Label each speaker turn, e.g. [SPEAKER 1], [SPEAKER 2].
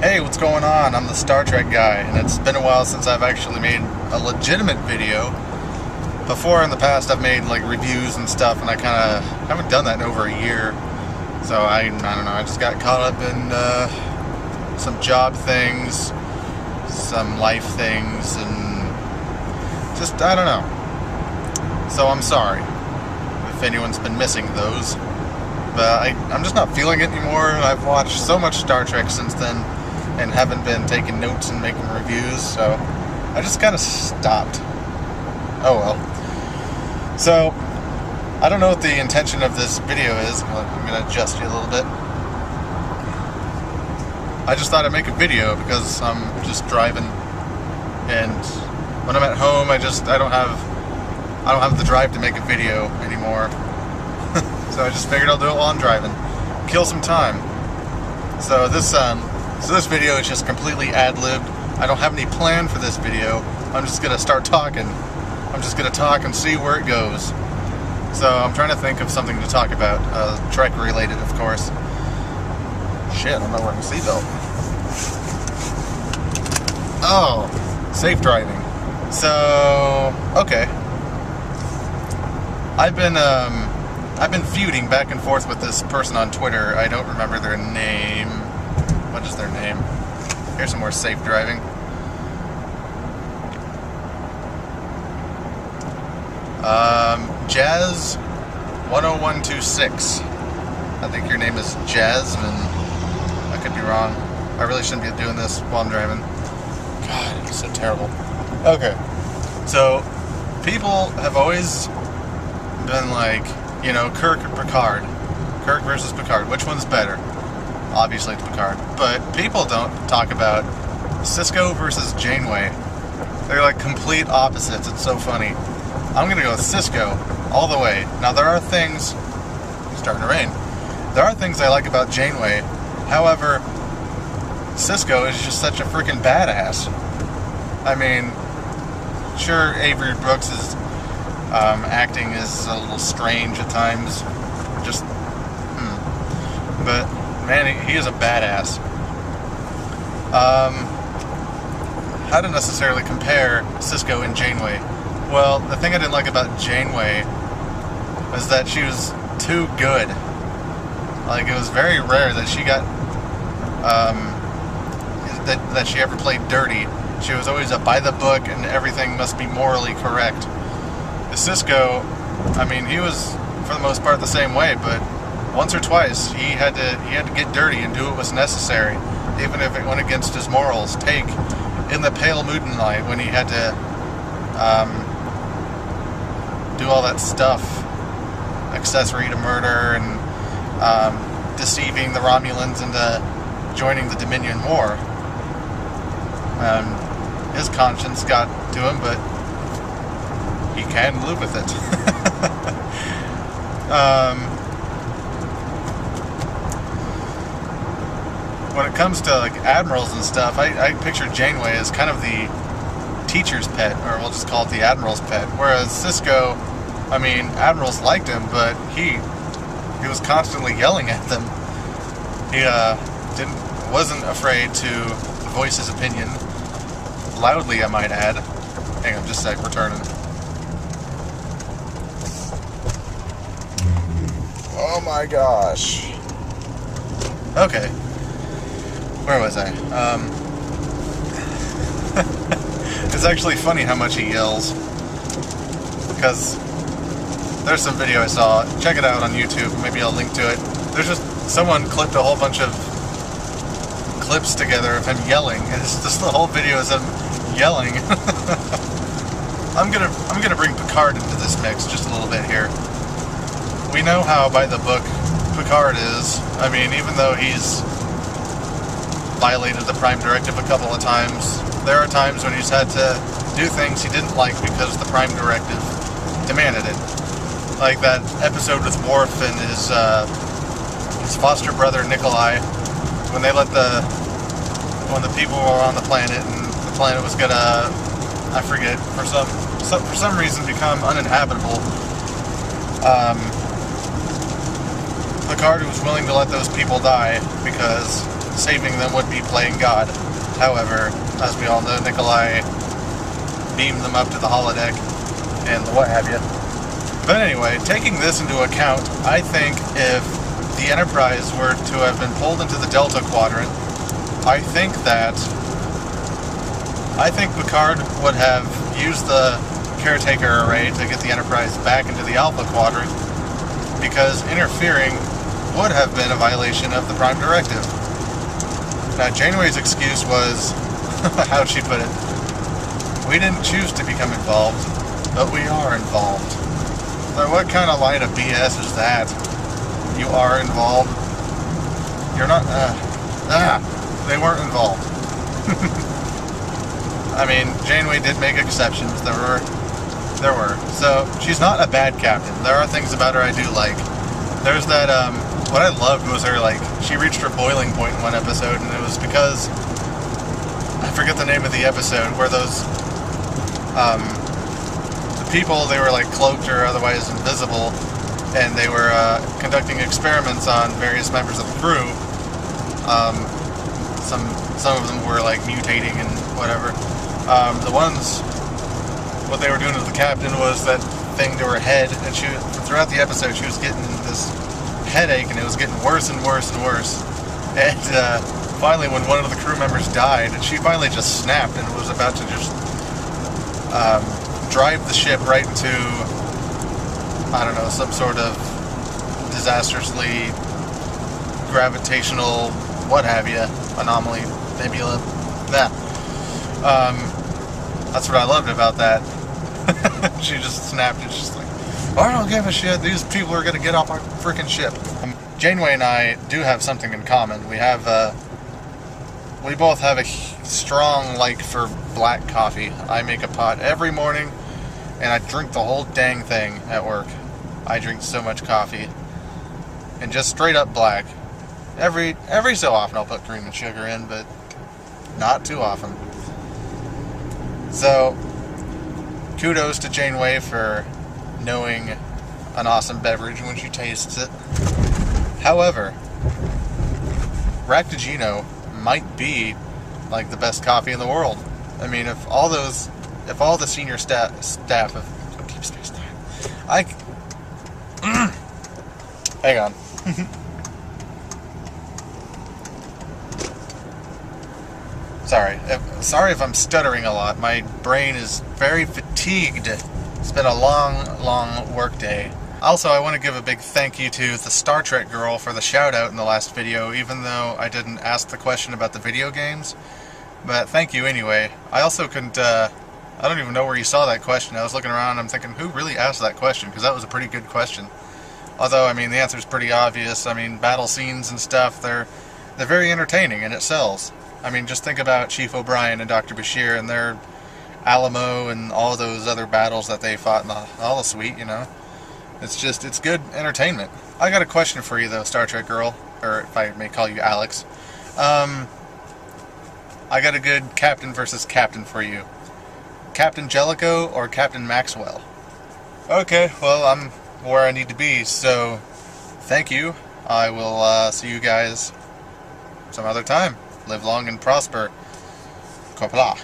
[SPEAKER 1] Hey, what's going on? I'm the Star Trek guy, and it's been a while since I've actually made a legitimate video. Before, in the past, I've made like reviews and stuff, and I kind of haven't done that in over a year. So I don't know, I just got caught up in some job things, some life things, and just, I don't know. So I'm sorry if anyone's been missing those. But I'm just not feeling it anymore. I've watched so much Star Trek since then and haven't been taking notes and making reviews, so I just kind of stopped. Oh well. So, I don't know what the intention of this video is. I'm going to adjust you a little bit. I just thought I'd make a video because I'm just driving, and when I'm at home, I don't have the drive to make a video anymore. So I just figured I'll do it while I'm driving. Kill some time. So this video is just completely ad-libbed. I don't have any plan for this video. I'm just going to start talking. I'm just going to talk and see where it goes. So I'm trying to think of something to talk about. Trek related, of course. Shit, I'm not wearing a seatbelt. Oh, safe driving. So, okay. I've been feuding back and forth with this person on Twitter. I don't remember their name. What is their name? Here's some more safe driving. Jazz 10126. I think your name is Jasmine. I could be wrong. I really shouldn't be doing this while I'm driving. God, it's so terrible. Okay. So, people have always been like, you know, Kirk or Picard. Kirk versus Picard. Which one's better? Obviously it's Picard. But people don't talk about Sisko versus Janeway. They're like complete opposites. It's so funny. I'm going to go with Sisko all the way. Now there are things... It's starting to rain. There are things I like about Janeway. However, Sisko is just such a freaking badass. I mean, sure, Avery Brooks' acting is a little strange at times. Just, but man, he is a badass. How to necessarily compare Sisko and Janeway? Well, the thing I didn't like about Janeway was that she was too good. Like, it was very rare that she got, that she ever played dirty. She was always a by the book and everything must be morally correct. The Sisko, I mean, he was for the most part the same way, but once or twice he had to get dirty and do what was necessary, even if it went against his morals. Take in the Pale Moonlight when he had to do all that stuff, accessory to murder and deceiving the Romulans into joining the Dominion War. His conscience got to him, but he can live with it. When it comes to like admirals and stuff, I picture Janeway as kind of the teacher's pet, or we'll just call it the admiral's pet. Whereas Sisko, I mean, admirals liked him, but he was constantly yelling at them. He wasn't afraid to voice his opinion loudly, I might add. Hang on, just a sec, we're turning. Oh my gosh. Okay. Where was I? It's actually funny how much he yells. Because there's some video I saw. Check it out on YouTube. Maybe I'll link to it. There's just someone clipped a whole bunch of clips together of him yelling, and it's just the whole video is him yelling. I'm gonna bring Picard into this mix just a little bit here. We know how by the book Picard is. I mean, even though he's violated the Prime Directive a couple of times, there are times when he's had to do things he didn't like because the Prime Directive demanded it. Like that episode with Worf and his foster brother Nikolai, when they let when the people were on the planet and the planet was gonna, I forget, for some reason become uninhabitable. Picard was willing to let those people die because saving them would be playing God. However, as we all know, Nikolai beamed them up to the holodeck and the what have you. But anyway, taking this into account, I think if the Enterprise were to have been pulled into the Delta Quadrant, I think Picard would have used the caretaker array to get the Enterprise back into the Alpha Quadrant, because interfering would have been a violation of the Prime Directive. Now, Janeway's excuse was, how'd she put it? We didn't choose to become involved, but we are involved. So what kind of line of BS is that? You are involved? You're not, they weren't involved. I mean, Janeway did make exceptions. There were. So, she's not a bad captain. There are things about her I do like. There's that, what I loved was her, like, she reached her boiling point in one episode, and it was because, I forget the name of the episode, where those, the people, they were, like, cloaked or otherwise invisible, and they were, conducting experiments on various members of the crew. Some of them were, like, mutating and whatever. The ones, what they were doing to the captain was that thing to her head, and throughout the episode, she was getting this headache, and it was getting worse and worse and worse. And finally, when one of the crew members died, she finally just snapped and was about to just drive the ship right into, I don't know, some sort of disastrously gravitational, what have you, anomaly, nebula, that. That's what I loved about that. She just snapped. It's just like, I don't give a shit. These people are going to get off our freaking ship. Janeway and I do have something in common. We both have a strong like for black coffee. I make a pot every morning, and I drink the whole dang thing at work. I drink so much coffee, and just straight up black. Every so often I'll put cream and sugar in, but not too often. So, kudos to Janeway for knowing an awesome beverage when she tastes it. However, Ractigino might be like the best coffee in the world. I mean, if all the senior staff of Deep Space Nine, hang on. Sorry if I'm stuttering a lot. My brain is very fatigued. It's been a long work day. Also, I want to give a big thank you to the Star Trek girl for the shout out in the last video, even though I didn't ask the question about the video games. But thank you anyway. I also couldn't, I don't even know where you saw that question. I was looking around and I'm thinking, who really asked that question? Because that was a pretty good question. Although, I mean, the answer's pretty obvious. I mean, battle scenes and stuff, they're very entertaining and it sells. I mean, just think about Chief O'Brien and Dr. Bashir and their Alamo and all those other battles that they fought in the holosuite, you know? It's good entertainment. I got a question for you, though, Star Trek girl, or if I may call you Alex. I got a good captain versus captain for you. Captain Jellicoe or Captain Maxwell? Okay, well, I'm where I need to be, so thank you. I will see you guys some other time. Live long and prosper. Qapla'.